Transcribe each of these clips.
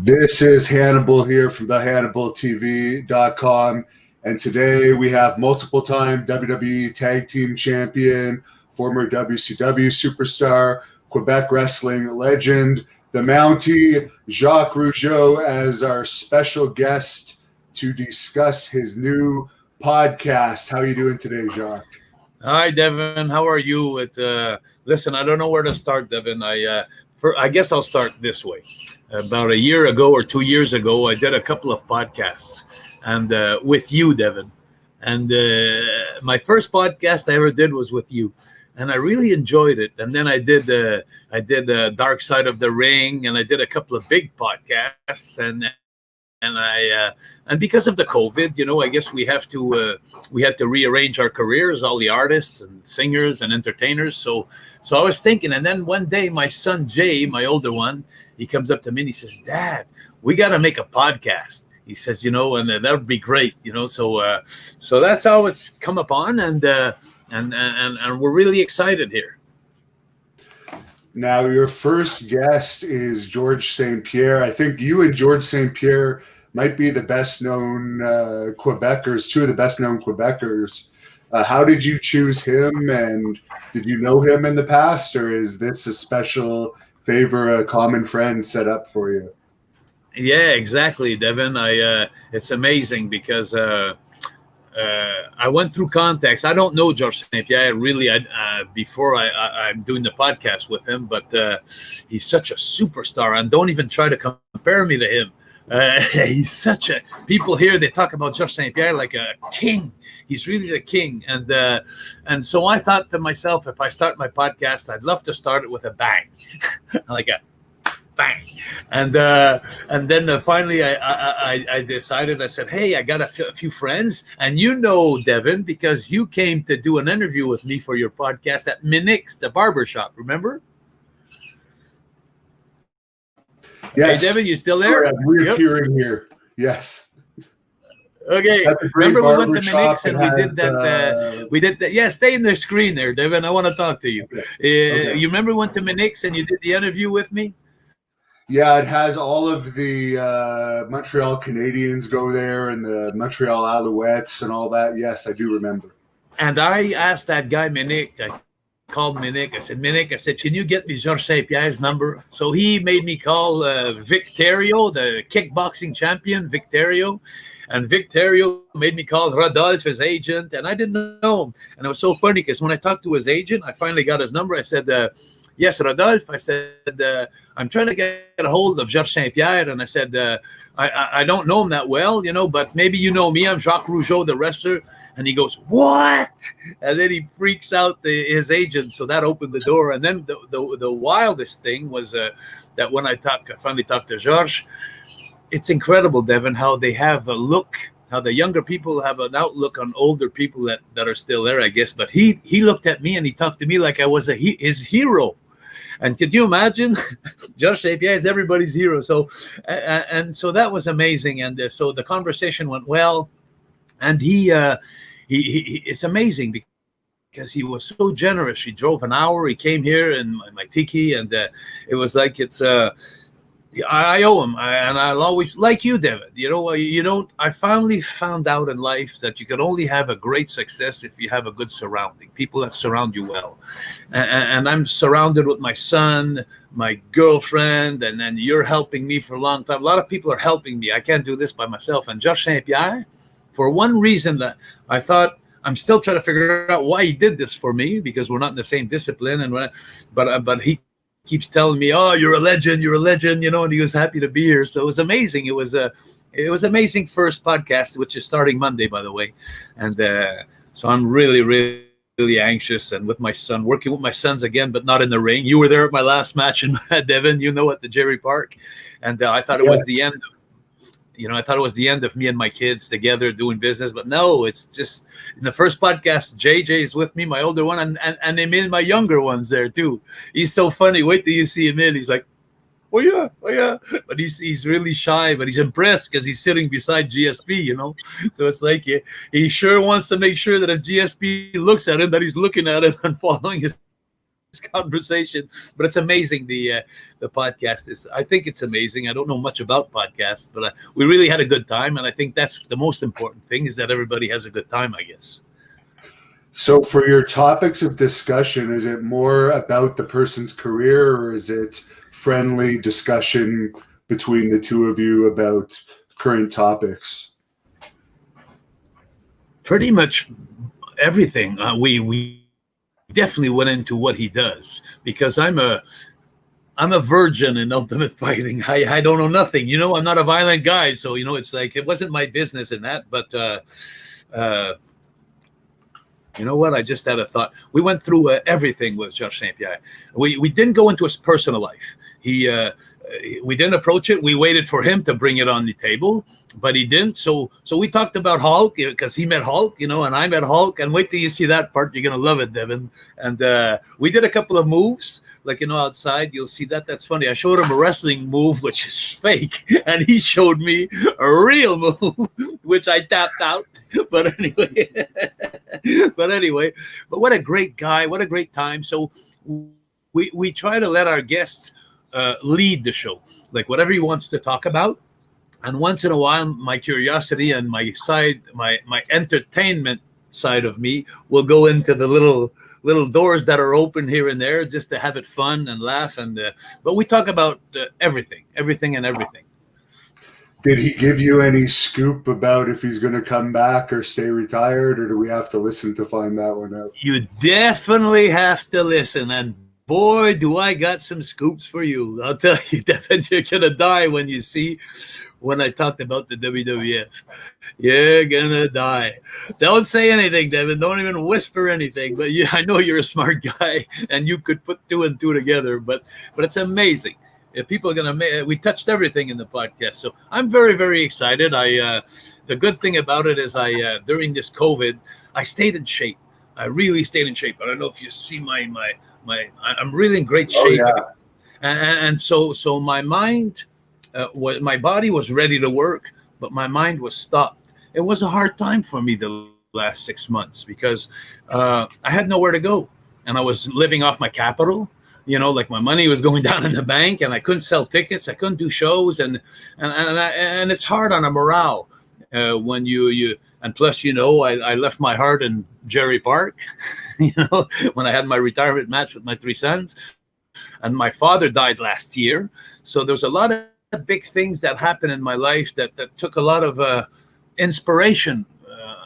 This is Hannibal here from thehannibaltv.com, and today we have multiple-time WWE Tag Team Champion, former WCW superstar, Quebec wrestling legend, the Mountie, Jacques Rougeau, as our special guest to discuss his new podcast. How are you doing today, Jacques? Hi, Devin. How are you? Listen, I don't know where to start, Devin. I guess I'll start this way. About a year ago or 2 years ago, I did a couple of podcasts, and with you, Devin. And my first podcast I ever did was with you, and I really enjoyed it. And then I did Dark Side of the Ring, and I did a couple of big podcasts, and because of the COVID, I guess we had to rearrange our careers, all the artists and singers and entertainers. So I was thinking, and then one day my son Jay, my older one, he comes up to me and he says, "Dad, we got to make a podcast." He says, and that would be great, So that's how it's come upon, and we're really excited here. Now, your first guest is George St. Pierre. I think you and George St. Pierre might be the best-known Quebecers, two of the best-known Quebecers. How did you choose him, and did you know him in the past, or is this a special favor a common friend set up for you? Yeah, exactly, Devin. It's amazing because I went through contacts. I don't know George St. Pierre really before I'm doing the podcast with him, but he's such a superstar, and don't even try to compare me to him. He's such a, people here, they talk about George St. Pierre like a king. He's really the king. And so I thought to myself, if I start my podcast, I'd love to start it with a bang, like a bang. And then finally I decided, I said, hey, I got a few friends, and Devin, because you came to do an interview with me for your podcast at Minix, the barbershop, remember? Yes. Hey, Devin, you still there? I'm reappearing here. Yes. Okay. Remember we went to Minix and we did that. Yeah, stay in the screen there, Devin. I want to talk to you. Okay. You remember we went to Minix and you did the interview with me? Yeah, it has all of the Montreal Canadiens go there and the Montreal Alouettes and all that. Yes, I do remember. And I asked that guy, Minix, I called Minix. I said, can you get me Georges St. Pierre's number? So he made me call Victorio, the kickboxing champion, Victorio. And Victorio made me call Rodolphe, his agent. And I didn't know him. And it was so funny because when I talked to his agent, I finally got his number. I said, yes, Rodolphe. I said, I'm trying to get a hold of Georges St. Pierre. And I said, I don't know him that well, but maybe you know me. I'm Jacques Rougeau, the wrestler. And he goes, what? And then he freaks out his agent. So that opened the door. And then the wildest thing was that when I finally talked to Georges, it's incredible, Devin, how they have a look, how the younger people have an outlook on older people that are still there, I guess. But he looked at me and he talked to me like I was his hero. And could you imagine? Georges St. Pierre is everybody's hero. So and so that was amazing. And so the conversation went well. And he it's amazing because he was so generous. He drove an hour. He came here in my tiki, and it was like I owe him, and I'll always, like you, Devin. I finally found out in life that you can only have a great success if you have a good surrounding, people that surround you well. And I'm surrounded with my son, my girlfriend, and then you're helping me for a long time. A lot of people are helping me. I can't do this by myself. And Georges St. Pierre, for one reason that I thought, I'm still trying to figure out why he did this for me, because we're not in the same discipline. But he keeps telling me, "Oh, you're a legend, and he was happy to be here. So it was amazing. It was amazing first podcast, which is starting Monday, by the way. And so I'm really, really, really anxious, and with my son, working with my sons again, but not in the ring. You were there at my last match in Devin, at the Jerry Park, and I thought it was the end. I thought it was the end of me and my kids together doing business, but no, it's just in the first podcast, JJ's with me, my older one, and they made my younger ones there too. He's so funny. Wait till you see him in. He's like, oh yeah. But he's really shy, but he's impressed because he's sitting beside GSP, So it's like he sure wants to make sure that if GSP looks at him, that he's looking at him and following his conversation. But it's amazing. The podcast is. I think it's amazing. I don't know much about podcasts, but we really had a good time, and I think that's the most important thing is that everybody has a good time, I guess. So for your topics of discussion, is it more about the person's career, or is it friendly discussion between the two of you about current topics? Pretty much everything. We definitely went into what he does, because I'm a virgin in ultimate fighting. I don't know nothing. I'm not a violent guy, so it's like it wasn't my business in that. But you know what? I just had a thought. We went through everything with Georges St-Pierre. We didn't go into his personal life. We didn't approach it. We waited for him to bring it on the table, but he didn't. So we talked about Hulk because he met Hulk, and I met Hulk. And wait till you see that part. You're going to love it, Devin. And we did a couple of moves, like, outside. You'll see that. That's funny. I showed him a wrestling move, which is fake. And he showed me a real move, which I tapped out. But anyway, but what a great guy. What a great time. So we try to let our guests lead the show, like whatever he wants to talk about. And once in a while, my curiosity and my entertainment side of me will go into the little doors that are open here and there, just to have it fun and laugh. And but we talk about everything. Did he give you any scoop about if he's going to come back or stay retired, or do we have to listen to find that one out? You definitely have to listen. And boy, do I got some scoops for you. I'll tell you, Devin, you're going to die when I talked about the WWF. You're going to die. Don't say anything, Devin. Don't even whisper anything. But I know you're a smart guy, and you could put two and two together. But it's amazing. If people are going to we touched everything in the podcast. So I'm very, very excited. The good thing about it is during this COVID, I stayed in shape. I really stayed in shape. I don't know if you see I'm really in great shape. Oh, yeah. And so my mind, my body was ready to work, but my mind was stopped. It was a hard time for me the last 6 months because I had nowhere to go, and I was living off my capital. Like my money was going down in the bank, and I couldn't sell tickets. I couldn't do shows, and it's hard on a morale when you and plus I left my heart in Jerry Park. When I had my retirement match with my 3 sons, and my father died last year. So there's a lot of big things that happened in my life that took a lot of inspiration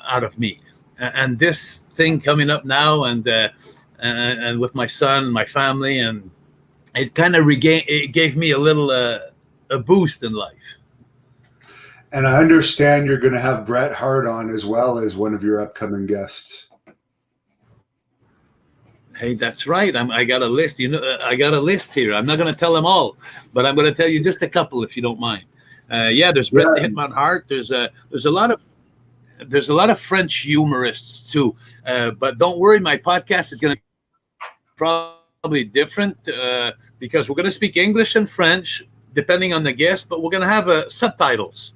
out of me. And this thing coming up now, and with my son, my family, and it kind of gave me a little a boost in life. And I understand you're going to have Bret Hart on as well as one of your upcoming guests. Hey, that's right. I got a list. I got a list here. I'm not going to tell them all, but I'm going to tell you just a couple, if you don't mind. There's Bret the Hitman Hart. There's a lot of French humorists too. But don't worry, my podcast is going to be probably different because we're going to speak English and French depending on the guest, but we're going to have subtitles.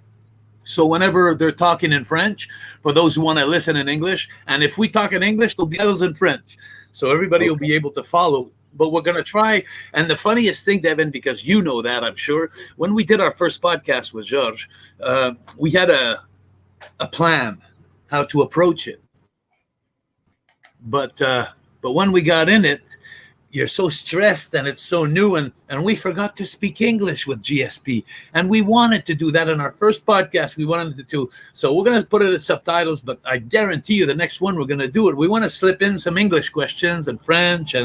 So whenever they're talking in French, for those who want to listen in English, and if we talk in English, there'll be subtitles in French. So everybody will be able to follow. But we're going to try. And the funniest thing, Devin, because you know that, I'm sure, when we did our first podcast with Georges, we had a plan how to approach it. But when we got in it, you're so stressed and it's so new, and we forgot to speak English with GSP, and we wanted to do that in our first podcast. We wanted to, so we're going to put it as subtitles, but I guarantee you the next one we're going to do it. We want to slip in some English questions and French,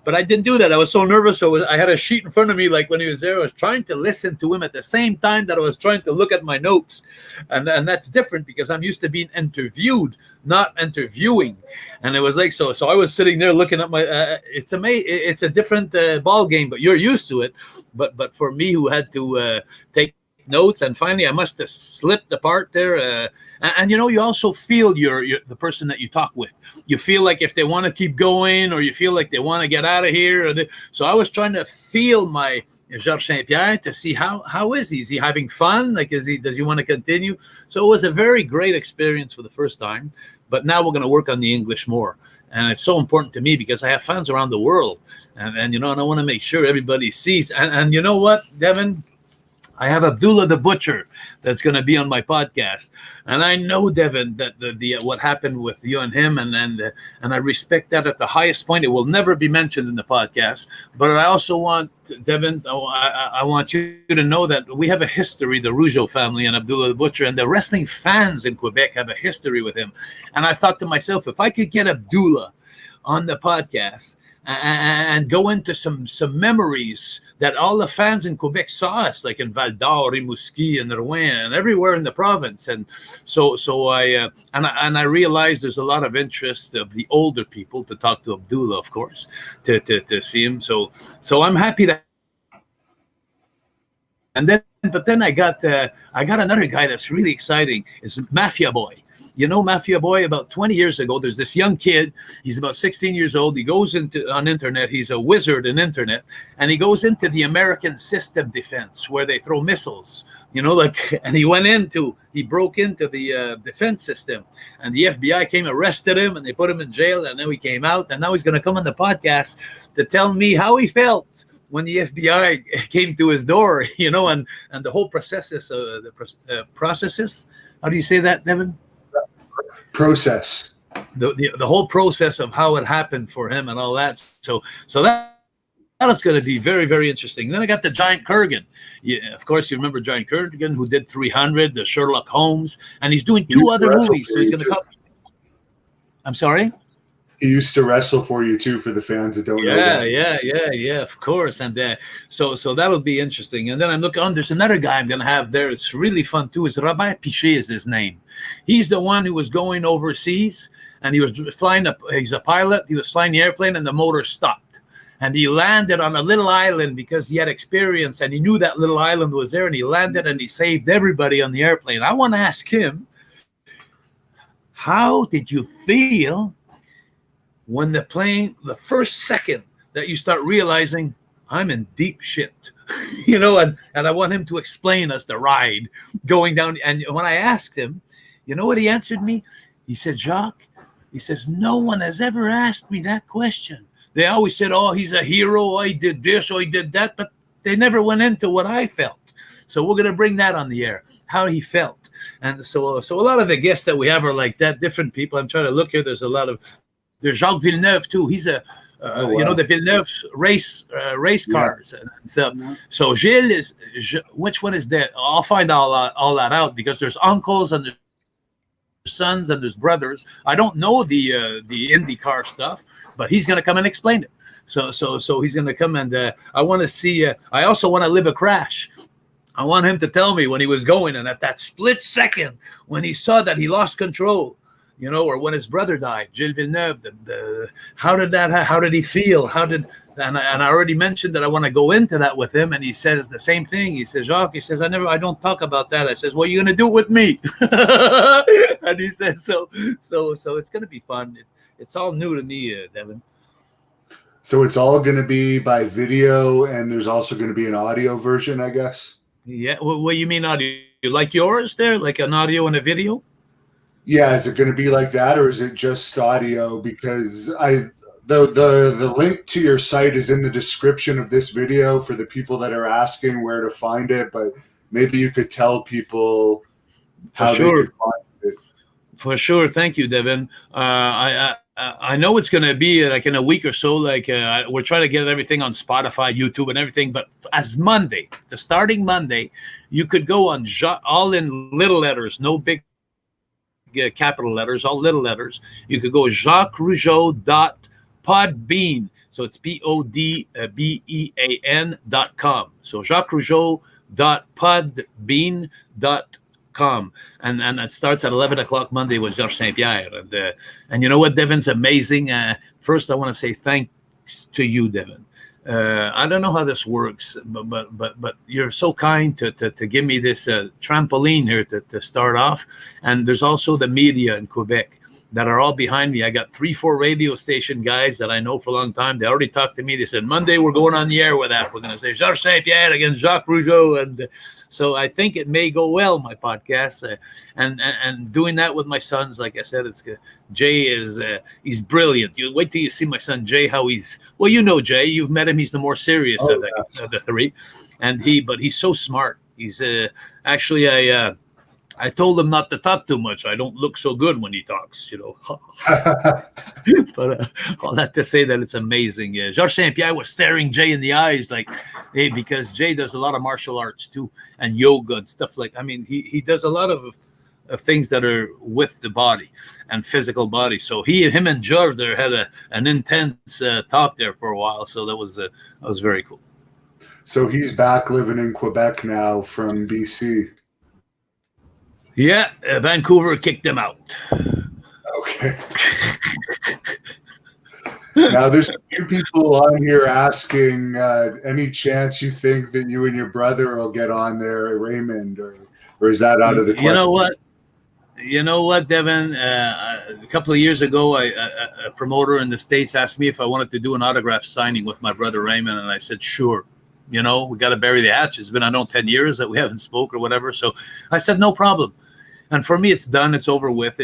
but I didn't do that. I was so nervous. So I had a sheet in front of me, like when he was there, I was trying to listen to him at the same time that I was trying to look at my notes, and that's different because I'm used to being interviewed, not interviewing. And it was like so I was sitting there looking at my it's it's a different ball game, but you're used to it. But for me, who had to take notes, and finally I must have slipped the part there. And you also feel you're the person that you talk with. You feel like if they want to keep going, or you feel like they want to get out of here. So I was trying to feel my Georges St-Pierre to see how is he? Is he having fun? Like, does he want to continue? So it was a very great experience for the first time. But now we're going to work on the English more. And it's so important to me because I have fans around the world. And and I want to make sure everybody sees. And you know what, Devin? I have Abdullah the Butcher that's going to be on my podcast, and I know, Devin, that the what happened with you and him, and I respect that at the highest point. It will never be mentioned in the podcast, but I also want, Devin, I want you to know that we have a history, the Rougeau family and Abdullah the Butcher, and the wrestling fans in Quebec have a history with him. And I thought to myself, if I could get Abdullah on the podcast and go into some memories that all the fans in Quebec saw us, like in Val d'Or, Rimouski, and Rouen, and everywhere in the province. And so I realized there's a lot of interest of the older people to talk to Abdullah, of course, to see him. So I'm happy that. But then I got another guy that's really exciting. It's Mafia Boy. Mafia Boy, about 20 years ago, there's this young kid. He's about 16 years old. He goes on internet. He's a wizard in internet. And he goes into the American system defense where they throw missiles, and he broke into the defense system. And the FBI came, arrested him, and they put him in jail. And then he came out. And now he's going to come on the podcast to tell me how he felt when the FBI came to his door, and the whole processes. How do you say that, Devin? Process. The whole process of how it happened for him and all that. So that's going to be very, very interesting. Then I got the Giant Kurgan. Yeah, of course, you remember Giant Kurgan, who did 300, the Sherlock Holmes, and he's doing two other movies. So he's going to come. I'm sorry? He used to wrestle for you too, for the fans that don't know that. Yeah, of course. And so that'll be interesting. And then I'm looking on, there's another guy I'm going to have there. It's really fun too. It's Robert Piché is his name. He's the one who was going overseas, and he was flying he's a pilot. He was flying the airplane, and the motor stopped. And he landed on a little island because he had experience, and he knew that little island was there, and he landed and he saved everybody on the airplane. I want to ask him, how did you feel when the first second that you start realizing I'm in deep shit, and I want him to explain us the ride going down. And when I asked him, you know what he answered me? He said, Jacques, he says, no one has ever asked me that question. They always said, oh, he's a hero. Oh, he did this, or he did that. But they never went into what I felt. So we're going to bring that on the air, how he felt. And so a lot of the guests that we have are like that, different people. I'm trying to look here. There's There's Jacques Villeneuve too. He's the Villeneuve race cars. Yeah. And so Gilles is which one is that? I'll find all that out because there's uncles and there's sons and there's brothers. I don't know the IndyCar stuff, but he's going to come and explain it. So he's going to come and I want to see. I also want to live a crash. I want him to tell me when he was going and at that split second when he saw that he lost control. Or when his brother died, Gilles Villeneuve, how did he feel? And I already mentioned that I want to go into that with him, and he says the same thing. He says, Jacques, I don't talk about that. I says, well, you're going to do it with me. And he says, so it's going to be fun. It's all new to me, Devin. So it's all going to be by video, and there's also going to be an audio version, I guess? Yeah. What you mean audio? Like yours there? Like an audio and a video? Yeah, is it going to be like that, or is it just audio? Because the link to your site is in the description of this video for the people that are asking where to find it. But maybe you could tell people how they could find it. For sure, thank you, Devin. I know it's going to be like in a week or so. Like we're trying to get everything on Spotify, YouTube, and everything. But as starting Monday, you could go on all in little letters, no big. Capital letters, all little letters. You could go JacquesRougeau.podbean. So it's PODBEAN.com. So JacquesRougeau.podbean.com. And it starts at 11 o'clock Monday with Georges St-Pierre. And you know what, Devin's amazing. First, I want to say thanks thanks to you, Devin. I don't know how this works, but you're so kind to give me this trampoline here to start off. And there's also the media in Quebec that are all behind me. I got 3-4 radio station guys that I know for a long time. They already talked to me. They said, Monday we're going on the air with that. We're going to say Georges St-Pierre against Jacques Rougeau. And so I think it may go well, my podcast. And doing that with my sons, like I said, Jay is he's brilliant. You wait till you see my son Jay, how he's, well, you know Jay, you've met him. He's the more serious of the three. But he's so smart. He's actually, I told him not to talk too much. I don't look so good when he talks, But all that to say that it's amazing. Georges St-Pierre was staring Jay in the eyes like, hey, because Jay does a lot of martial arts too, and yoga and stuff like. I mean, he does a lot of things that are with the body and physical body. So him and Georges there had an intense talk there for a while. So that was very cool. So he's back living in Quebec now from BC. Yeah, Vancouver kicked him out. Okay. Now, there's a few people on here asking, any chance you think that you and your brother will get on there, Raymond, or is that out of the question? You know what, Devin? A couple of years ago, a promoter in the States asked me if I wanted to do an autograph signing with my brother Raymond, and I said, sure. We got to bury the hatch. It's been, 10 years that we haven't spoke or whatever. So I said, no problem. And for me, it's done. It's over with.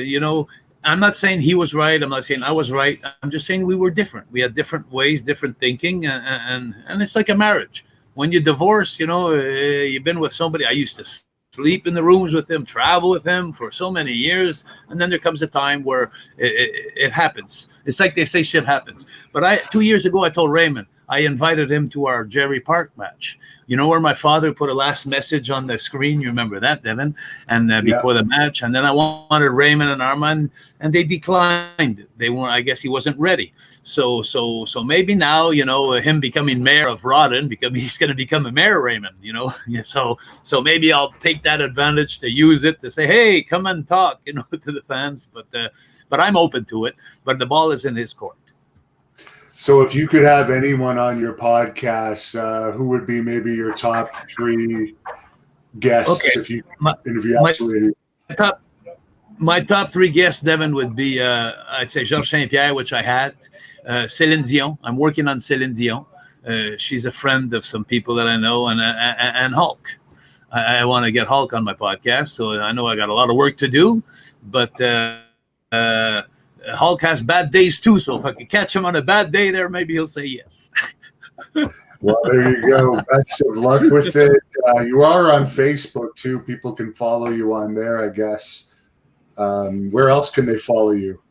I'm not saying he was right. I'm not saying I was right. I'm just saying we were different. We had different ways, different thinking. And it's like a marriage. When you divorce, you've been with somebody. I used to sleep in the rooms with him, travel with him for so many years. And then there comes a time where it happens. It's like they say shit happens. But 2 years ago, I told Raymond, I invited him to our Jerry Park match. Where my father put a last message on the screen? You remember that, Devin? And before the match. And then I wanted Raymond and Armand, and they declined. They weren't. I guess he wasn't ready. So maybe now, him becoming mayor of Rawdon, he's going to become a mayor, Raymond. So maybe I'll take that advantage to use it to say, hey, come and talk, to the fans. But I'm open to it. But the ball is in his court. So if you could have anyone on your podcast, who would be maybe your top 3 guests if you interview absolutely my top 3 guests, Devin, would be, I'd say Georges St-Pierre, which I had, Céline Dion. I'm working on Céline Dion. She's a friend of some people that I know, and Hulk. I want to get Hulk on my podcast, so I know I got a lot of work to do, but Hulk has bad days too, so if I could catch him on a bad day there, maybe he'll say yes. Well, there you go. Best of luck with it. You are on Facebook too. People can follow you on there, I guess. Where else can they follow you?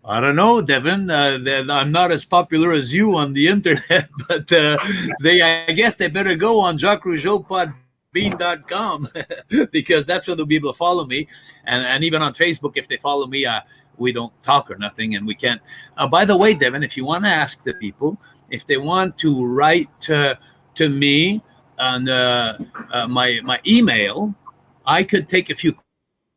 I don't know, Devin. I'm not as popular as you on the internet, but I guess they better go on Jacques Rougeau Podbean.com because that's where they'll be able to follow me. And even on Facebook, if they follow me, we don't talk or nothing, and we can't. By the way, Devin, if you want to ask the people, if they want to write to me on my email, I could take a few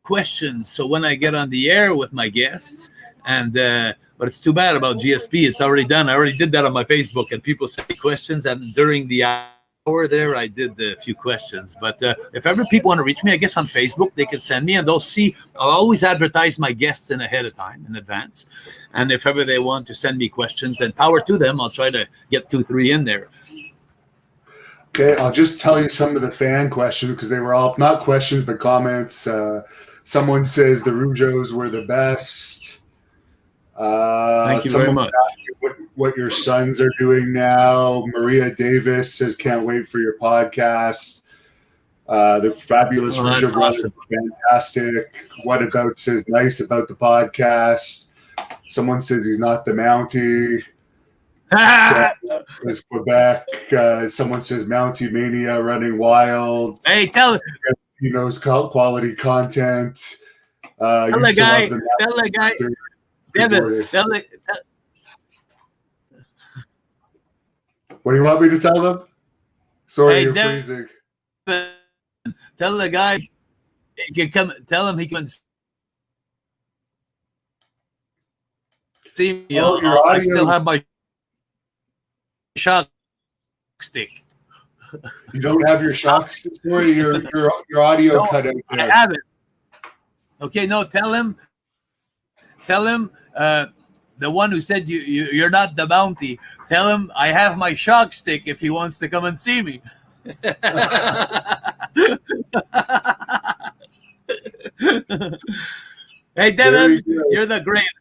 questions. So when I get on the air with my guests, but it's too bad about GSP. It's already done. I already did that on my Facebook, and people send me questions, and during the hour there, I did a few questions. But if ever people want to reach me, I guess on Facebook, they can send me, and they'll see. I'll always advertise my guests in advance. And if ever they want to send me questions, and power to them, I'll try to get 2-3 in there. Okay, I'll just tell you some of the fan questions because they were all not questions but comments. Someone says the Rougeaus were the best. Thank you very much. What your sons are doing now. Maria Davis says, can't wait for your podcast. The fabulous Rougeau brothers, awesome. Fantastic. What about says nice about the podcast. Someone says he's not the Mountie. Says Quebec. Someone says Mountie Mania running wild. Hey, tell him. He knows quality content. Tell the guy. Devin, what do you want me to tell them? Sorry, hey, you're freezing. Tell the guy he can come. Tell him he can. see me, Oh, your I audio. still have my shock stick. You don't have your shock stick? Sorry, your audio No, cut out I there. have it. Okay, no, tell him, the one who said you're not the bounty. Tell him I have my shock stick if he wants to come and see me. Hey, Very Devin, good. you're the greatest.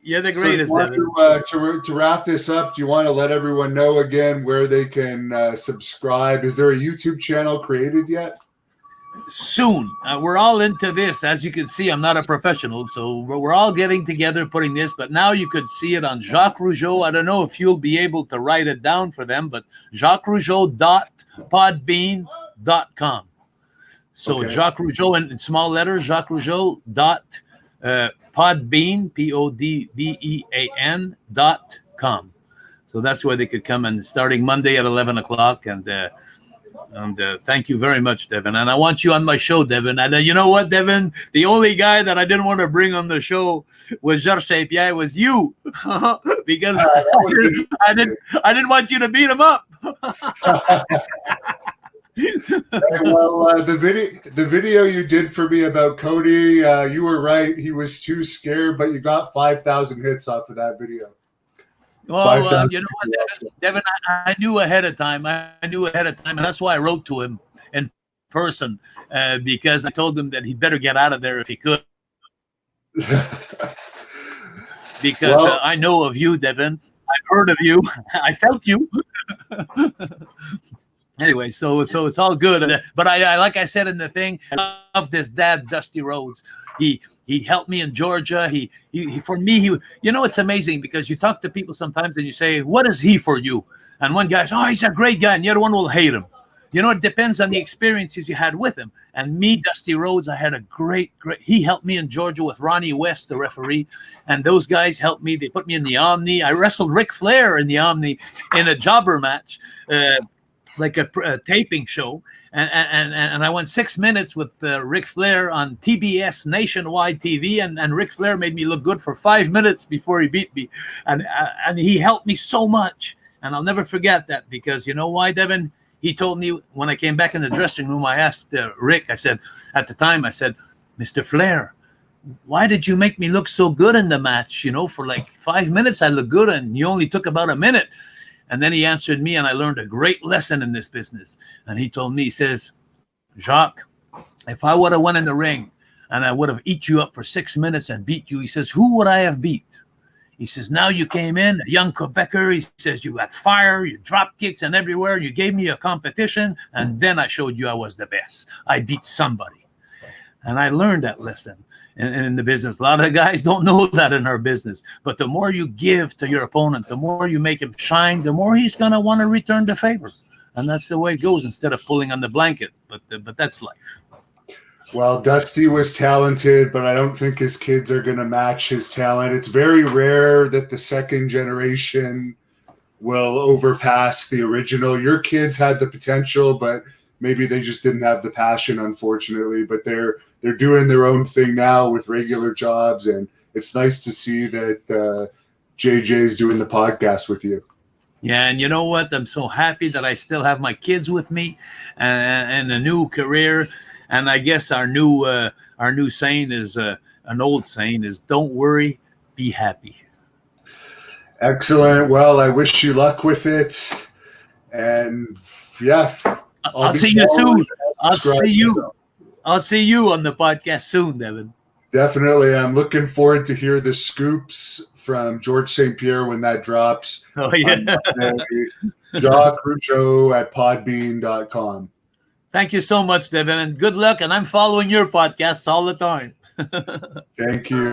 You're the So do you greatest, want Devin. to wrap this up, do you want to let everyone know again where they can subscribe? Is there a YouTube channel created yet? Soon. We're all into this. As you can see, I'm not a professional, so we're all getting together putting this, but now you could see it on Jacques Rougeau. I don't know if you'll be able to write it down for them, but jacquesrougeau.podbean.com. So Okay. Jacques Rougeau in small letters, Jacques Rougeau dot Podbean, PODBEAN.com. So that's where they could come, and starting Monday at 11 o'clock. And thank you very much, Devin. And I want you on my show, Devin. And you know what, Devin? The only guy that I didn't want to bring on the show was Georges St. Pierre, was you, because I didn't want you to beat him up. Well, the video you did for me about Cody, you were right. He was too scared, but you got 5,000 hits off of that video. Well, you know what, Devin, I knew ahead of time. And that's why I wrote to him in person, because I told him that he better get out of there if he could. Because I know of you, Devin. I've heard of you. I felt you. Anyway, so it's all good. But I like I said in the thing, I love this dad, Dusty Rhodes. He helped me in Georgia. He for me, you know, it's amazing because you talk to people sometimes and you say, what is he for you? And one guy says, oh, he's a great guy, and the other one will hate him. You know, it depends on the experiences you had with him. And me, Dusty Rhodes, I had a great. He helped me in Georgia with Ronnie West, the referee, and those guys helped me. They put me in the Omni. I wrestled Ric Flair in the Omni in a jobber match. Like a taping show, and I went 6 minutes with Ric Flair on TBS nationwide TV, and Ric Flair made me look good for 5 minutes before he beat me, and he helped me so much, and I'll never forget that, because you know why, Devin? He told me when I came back in the dressing room, I asked Rick, I said, at the time, Mr. Flair, why did you make me look so good in the match? You know, for like 5 minutes I looked good, and you only took about a minute. And then he answered me, and I learned a great lesson in this business. And he told me, he says, Jacques, if I would have went in the ring and I would have eat you up for 6 minutes and beat you, he says, who would I have beat? He says, now you came in, a young Quebecer. He says, you had fire, you drop kicks and everywhere. You gave me a competition, and then I showed you I was the best. I beat somebody. And I learned that lesson. In the business, a lot of guys don't know that in our business. But the more you give to your opponent, the more you make him shine, the more he's going to want to return the favor. And that's the way it goes, instead of pulling on the blanket. But that's life. Well, Dusty was talented, but I don't think his kids are going to match his talent. It's very rare that the second generation will overpass the original. Your kids had the potential, but maybe they just didn't have the passion, unfortunately. But they're doing their own thing now with regular jobs, and it's nice to see that JJ's doing the podcast with you. Yeah, and you know what? I'm so happy that I still have my kids with me, and a new career. And I guess our new saying is an old saying is, "Don't worry, be happy." Excellent. Well, I wish you luck with it, and yeah, I'll see you soon. I'll see you on the podcast soon, Devin. Definitely. I'm looking forward to hear the scoops from Georges St. Pierre when that drops. Oh, yeah. Jacques Rougeau at podbean.com. Thank you so much, Devin, and good luck. And I'm following your podcasts all the time. Thank you.